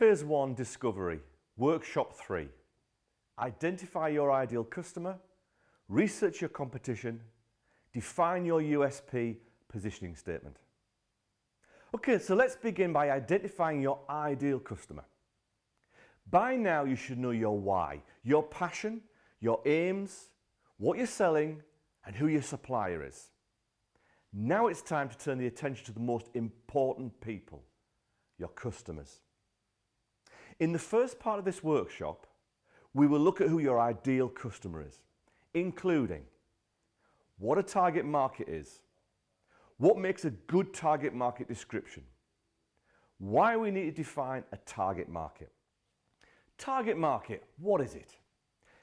Phase 1 Discovery, Workshop 3. Identify your ideal customer, research your competition, define your USP positioning statement. Okay, so let's begin by identifying your ideal customer. By now you should know your why, your passion, your aims, what you're selling, and who your supplier is. Now it's time to turn the attention to the most important people, your customers. In the first part of this workshop, we will look at who your ideal customer is, including what a target market is, what makes a good target market description, why we need to define a target market. Target market, what is it?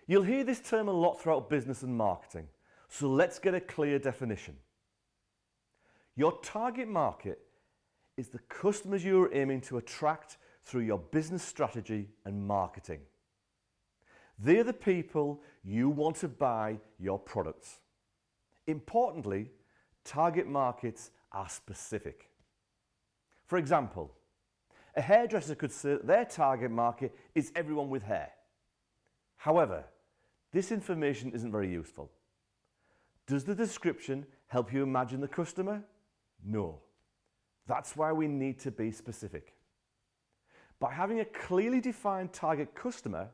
You'll hear this term a lot throughout business and marketing, so let's get a clear definition. Your target market is the customers you are aiming to attract through your business strategy and marketing. They're the people you want to buy your products. Importantly, target markets are specific. For example, a hairdresser could say that their target market is everyone with hair. However, this information isn't very useful. Does the description help you imagine the customer? No. That's why we need to be specific. By having a clearly defined target customer,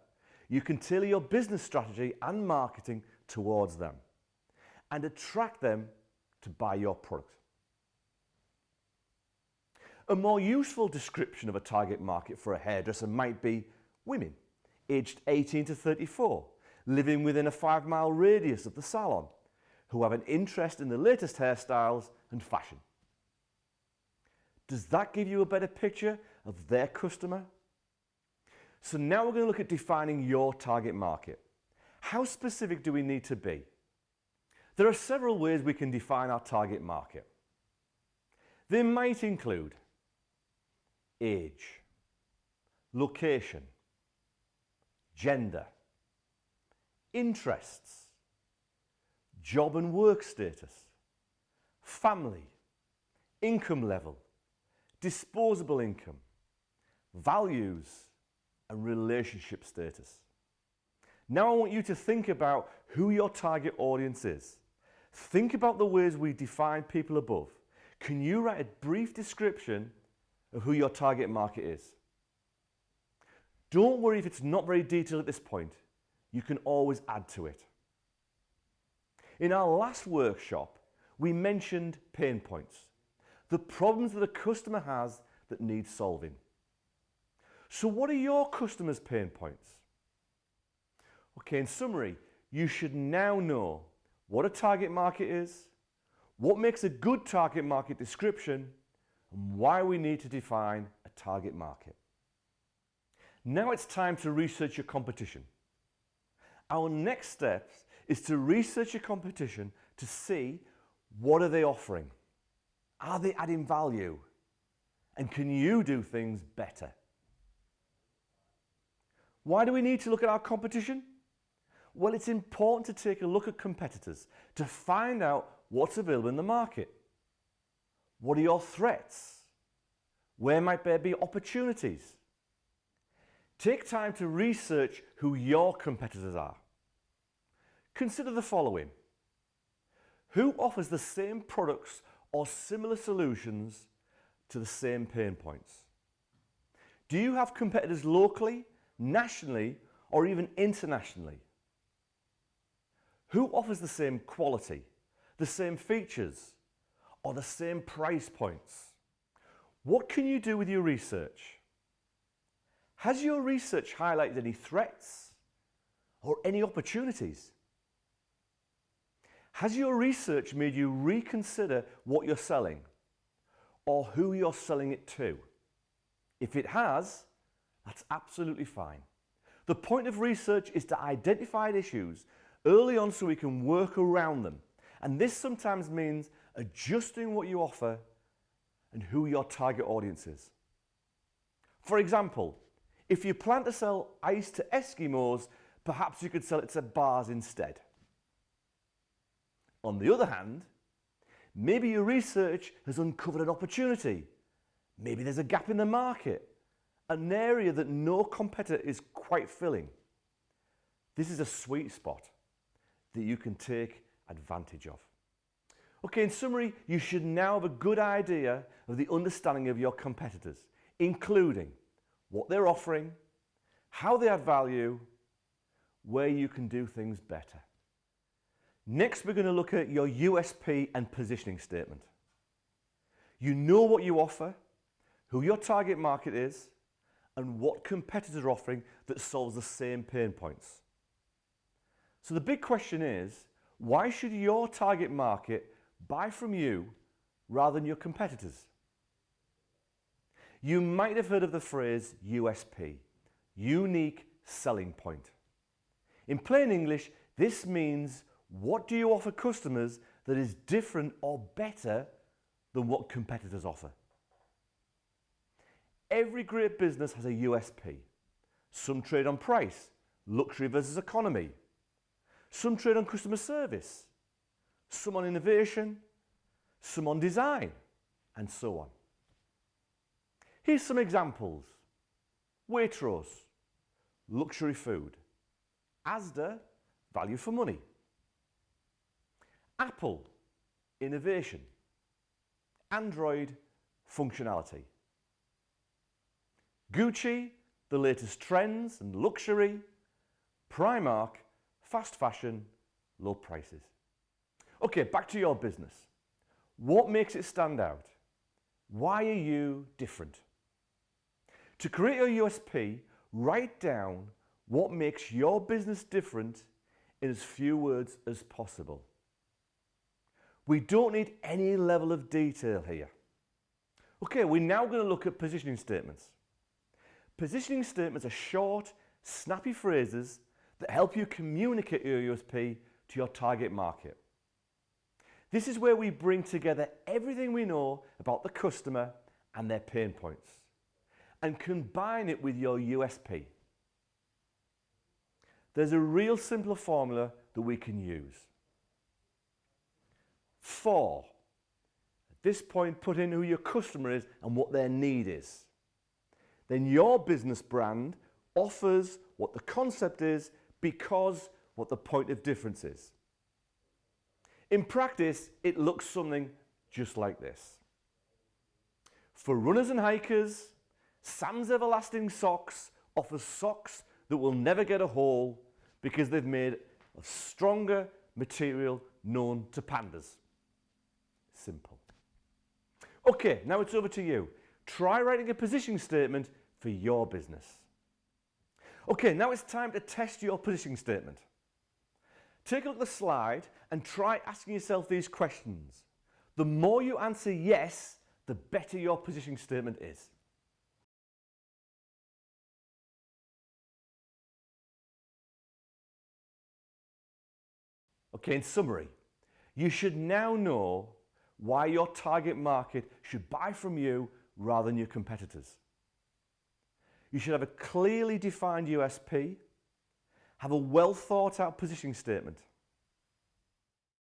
you can tailor your business strategy and marketing towards them and attract them to buy your product. A more useful description of a target market for a hairdresser might be women aged 18 to 34, living within a 5-mile radius of the salon, who have an interest in the latest hairstyles and fashion. Does that give you a better picture of their customer? So now we're going to look at defining your target market. How specific do we need to be? There are several ways we can define our target market. They might include age, location, gender, interests, job and work status, family, income level, disposable income, values, and relationship status. Now I want you to think about who your target audience is. Think about the ways we define people above. Can you write a brief description of who your target market is? Don't worry if it's not very detailed at this point. You can always add to it. In our last workshop, we mentioned pain points, the problems that a customer has that need solving. So what are your customers' pain points? Okay, in summary, you should now know what a target market is, what makes a good target market description, and why we need to define a target market. Now it's time to research your competition. Our next step is to research your competition to see what are they offering. Are they adding value? And can you do things better? Why do we need to look at our competition? Well, it's important to take a look at competitors to find out what's available in the market. What are your threats? Where might there be opportunities? Take time to research who your competitors are. Consider the following. Who offers the same products or similar solutions to the same pain points? Do you have competitors locally, nationally, or even internationally? Who offers the same quality, the same features, or the same price points? What can you do with your research? Has your research highlighted any threats or any opportunities? Has your research made you reconsider what you're selling or who you're selling it to? If it has, that's absolutely fine. The point of research is to identify issues early on so we can work around them. And this sometimes means adjusting what you offer and who your target audience is. For example, if you plan to sell ice to Eskimos, perhaps you could sell it to bars instead. On the other hand, maybe your research has uncovered an opportunity. Maybe there's a gap in the market an area that no competitor is quite filling. This is a sweet spot that you can take advantage of. Okay, in summary, you should now have a good idea of the understanding of your competitors, including what they're offering, how they add value, where you can do things better. Next, we're going to look at your USP and positioning statement. You know what you offer, who your target market is, and what competitors are offering that solves the same pain points. So the big question is, why should your target market buy from you rather than your competitors? You might have heard of the phrase USP, unique selling point. In plain English, this means what do you offer customers that is different or better than what competitors offer? Every great business has a USP. Some trade on price, luxury versus economy. Some trade on customer service, some on innovation, some on design, and so on. Here's some examples. Waitrose, luxury food. Asda, value for money. Apple, innovation. Android, functionality. Gucci, the latest trends and luxury. Primark, fast fashion, low prices. Okay, back to your business. What makes it stand out? Why are you different? To create your USP, write down what makes your business different in as few words as possible. We don't need any level of detail here. Okay, we're now going to look at positioning statements. Positioning statements are short, snappy phrases that help you communicate your USP to your target market. This is where we bring together everything we know about the customer and their pain points and combine it with your USP. There's a real simple formula that we can use. For, at this point, put in who your customer is and what their need is. Then your business brand offers what the concept is because what the point of difference is. In practice, it looks something just like this. For runners and hikers, Sam's Everlasting Socks offers socks that will never get a hole because they've made of stronger material known to pandas. Simple. Okay, now it's over to you. Try writing a positioning statement for your business. Okay, now it's time to test your positioning statement. Take a look at the slide and try asking yourself these questions. The more you answer yes, the better your positioning statement is. Okay, in summary, you should now know why your target market should buy from you rather than your competitors. You should have a clearly defined USP, have a well thought out positioning statement,